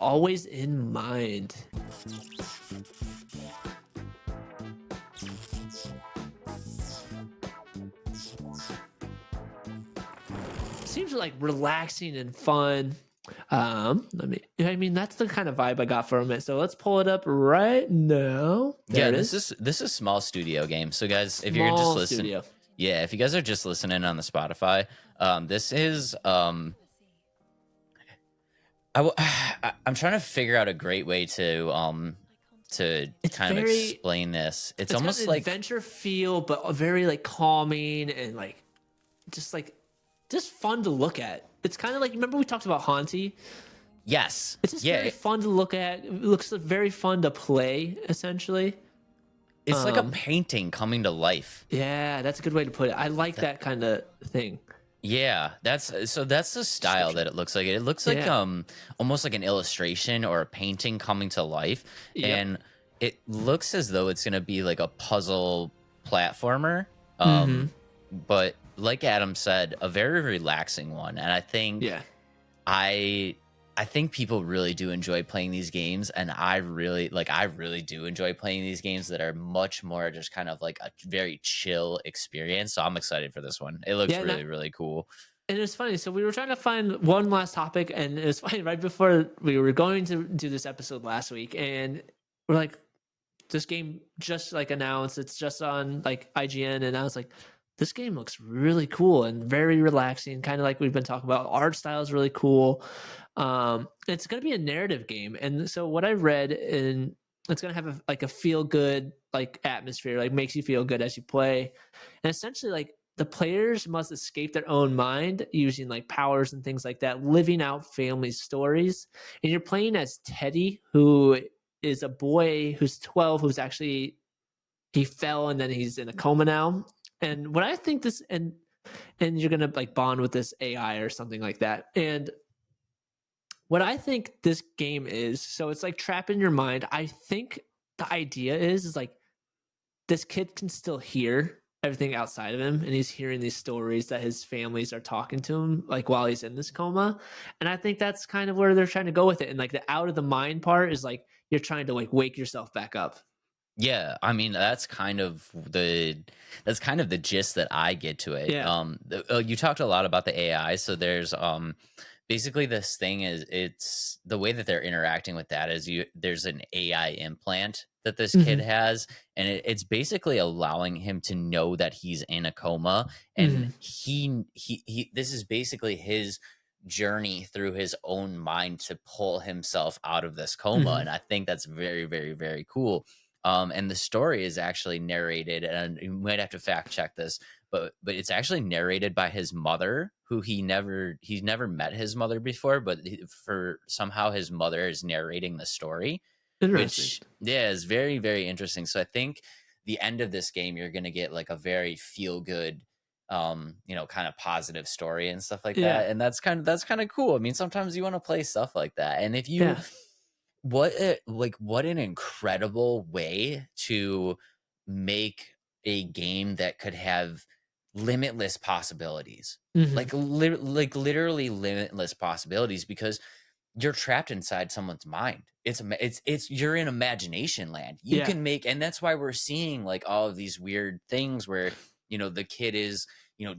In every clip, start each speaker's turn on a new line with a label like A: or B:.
A: always in mind. Seems like relaxing and fun. I mean, that's the kind of vibe I got from it. So let's pull it up right now. There
B: Yeah,
A: it
B: this
A: is.
B: is a small studio game. So guys, if you're just
A: Small
B: listening,
A: studio.
B: yeah, if you guys are just listening on the Spotify, this is I'm trying to figure out a great way to
A: It's
B: kind of
A: very,
B: explain this. It's
A: it's got
B: almost
A: an
B: like
A: adventure feel, but a very like calming and like just fun to look at. It's kind of like, remember we talked about Haunty?
B: yes,
A: It's just
B: yeah,
A: very fun to look at. It looks very fun to play, essentially.
B: it's like a painting coming to life.
A: Yeah, that's a good way to put it. I like that kind of thing.
B: Yeah, that's the style that it looks like. It looks like
A: Yeah.
B: almost like an illustration or a painting coming to life,
A: Yep.
B: and it looks as though it's gonna be like a puzzle platformer.
A: Mm-hmm.
B: But like Adam said, a very relaxing one, and
A: Yeah.
B: I I think people really do enjoy playing these games, and I really do enjoy playing these games that are much more just kind of like a very chill experience. So I'm excited for this one. It looks
A: Yeah.
B: really, really cool.
A: And it's funny. So we were trying to find one last topic, and it was funny right before we were going to do this episode last week, and we're like, this game just like announced. It's just on like IGN, and I was like, this game looks really cool and very relaxing, kind of like we've been talking about. Art style is really cool. It's going to be a narrative game, and so what I read, and it's going to have like a feel good like atmosphere, like makes you feel good as you play, and essentially like the players must escape their own mind using like powers and things like that, living out family stories. And you're playing as Teddy, who is a boy who's 12, who's actually he fell and then he's in a coma now. And what I think this and you're gonna like bond with this AI or something like that. And what I think this game is, so it's like trap in your mind. I think the idea is like this kid can still hear everything outside of him, and he's hearing these stories that his families are talking to him like while he's in this coma. And I think that's kind of where they're trying to go with it. And like the out of the mind part is like you're trying to like wake yourself back up.
B: Yeah, I mean that's kind of the gist that I get to it.
A: Yeah.
B: You talked a lot about the AI, so there's basically this thing is it's the way that they're interacting with that is there's an AI implant that this kid
A: Mm-hmm.
B: has, and it's basically allowing him to know that he's in a coma, and
A: Mm-hmm.
B: he this is basically his journey through his own mind to pull himself out of this coma,
A: Mm-hmm.
B: and I think that's very, very, very cool. And the story is actually narrated, and you might have to fact check this, but it's actually narrated by his mother, who he's never met his mother before, but for somehow his mother is narrating the story,
A: Interesting.
B: which yeah is very, very interesting. So I think the end of this game you're gonna get like a very feel good, kind of positive story and stuff like
A: Yeah.
B: that, and that's kind of cool. I mean, sometimes you want to play stuff like that, and if you
A: Yeah.
B: what an incredible way to make a game that could have limitless possibilities.
A: Mm-hmm.
B: Like literally limitless possibilities, because you're trapped inside someone's mind. It's you're in imagination land. You
A: Yeah.
B: can make, and that's why we're seeing like all of these weird things where the kid is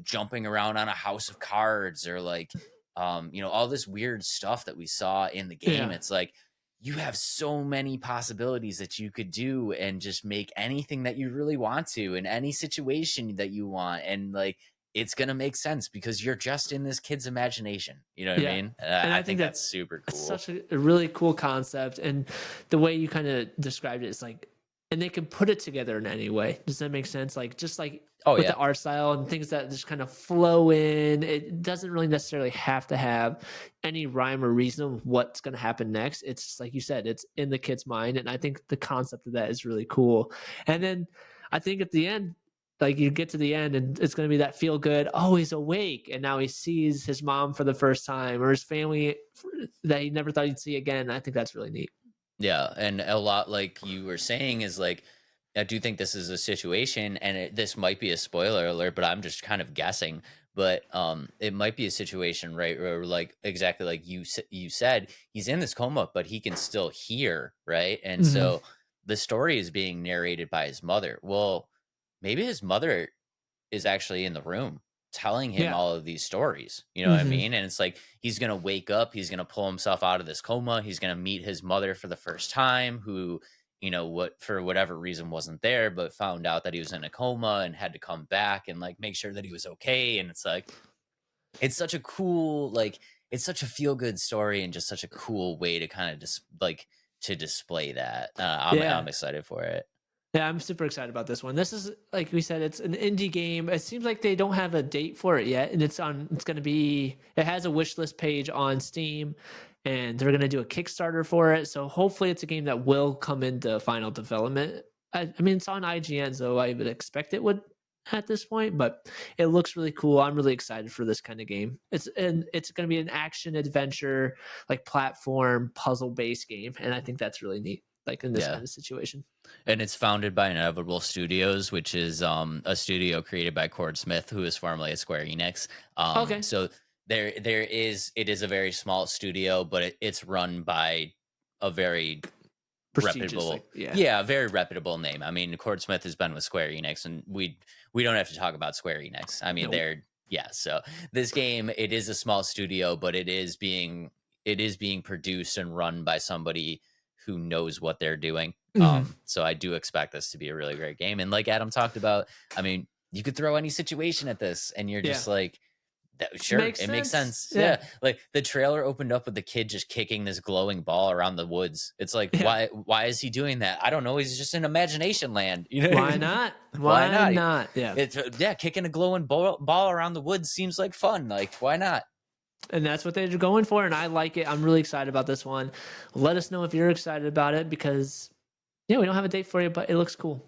B: jumping around on a house of cards, or like all this weird stuff that we saw in the game.
A: Yeah.
B: It's like you have so many possibilities that you could do and just make anything that you really want to in any situation that you want, and like it's gonna make sense because you're just in this kid's imagination. You know what I
A: Yeah.
B: mean?
A: And
B: I
A: I think
B: think that's
A: that's
B: super cool.
A: such a really cool concept. And the way you kind of described it is like, and they can put it together in any way. Does that make sense? Like, just like
B: Oh
A: with the
B: yeah,
A: art style and things that just kind of flow in, it doesn't really necessarily have to have any rhyme or reason of what's going to happen next. It's just like you said, it's in the kid's mind. And I think the concept of that is really cool. And then I think at the end, like you get to the end and it's going to be that feel good. Oh, he's awake. And now he sees his mom for the first time, or his family that he never thought he'd see again. I think that's really neat.
B: yeah, and a lot like you were saying is like I do think this is a situation, and this might be a spoiler alert, but I'm just kind of guessing. but it might be a situation, right, where like exactly like you said, he's in this coma, but he can still hear, right? And
A: Hmm.
B: so the story is being narrated by his mother. Well, maybe his mother is actually in the room telling him
A: Yeah.
B: all of these stories. You know what I
A: Hmm.
B: mean? And it's like he's going to wake up, he's going to pull himself out of this coma, he's going to meet his mother for the first time, who, what for whatever reason wasn't there, but found out that he was in a coma and had to come back and like make sure that he was okay. And it's like, it's such a cool, like, it's such a feel good story and just such a cool way to kind of just like to display that. I'm
A: Yeah.
B: excited for it.
A: Yeah, I'm super excited about this one. This is like we said, it's an indie game. It seems like they don't have a date for it yet, and it's going to be. It has a wish list page on Steam, and they're going to do a Kickstarter for it. So hopefully, it's a game that will come into final development. I mean, it's on IGN, so I would expect it would at this point. But it looks really cool. I'm really excited for this kind of game. It's going to be an action adventure, like platform puzzle based game, and I think that's really neat. Like in this
B: Yeah.
A: kind of situation.
B: And it's founded by Inevitable Studios, which is a studio created by Cord Smith, who is formerly at Square Enix.
A: Okay.
B: So it is a very small studio, but it's run by a very
A: Prestigious, like
B: reputable,
A: yeah.
B: yeah, very reputable name. I mean, Cord Smith has been with Square Enix, and we don't have to talk about Square Enix. I mean,
A: No.
B: yeah. So this game, it is a small studio, but it is being produced and run by somebody who knows what they're doing.
A: Mhm.
B: So I do expect this to be a really great game. And like Adam talked about, I mean, you could throw any situation at this, and you're
A: Yeah.
B: just like, sure,
A: Makes
B: it makes
A: sense.
B: sense.
A: Yeah.
B: Yeah, like the trailer opened up with the kid just kicking this glowing ball around the woods. It's like,
A: Yeah.
B: why is he doing that? I don't know. He's just in imagination land. You know what I
A: Why
B: mean?
A: not?
B: Why
A: Why
B: not?
A: not? Yeah.
B: It's yeah, kicking a glowing ball around the woods seems like fun. Like, why not?
A: And that's what they're going for, and I like it. I'm really excited about this one. Let us know if you're excited about it because yeah, we don't have a date for you, but it looks cool.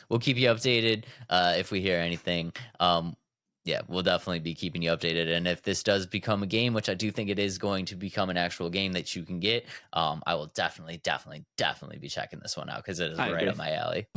B: We'll keep you updated if we hear anything. Yeah, we'll definitely be keeping you updated. And if this does become a game, which I do think it is going to become an actual game that you can get, I will definitely, definitely, definitely be checking this one out because it is
A: I
B: right
A: agree.
B: up my alley.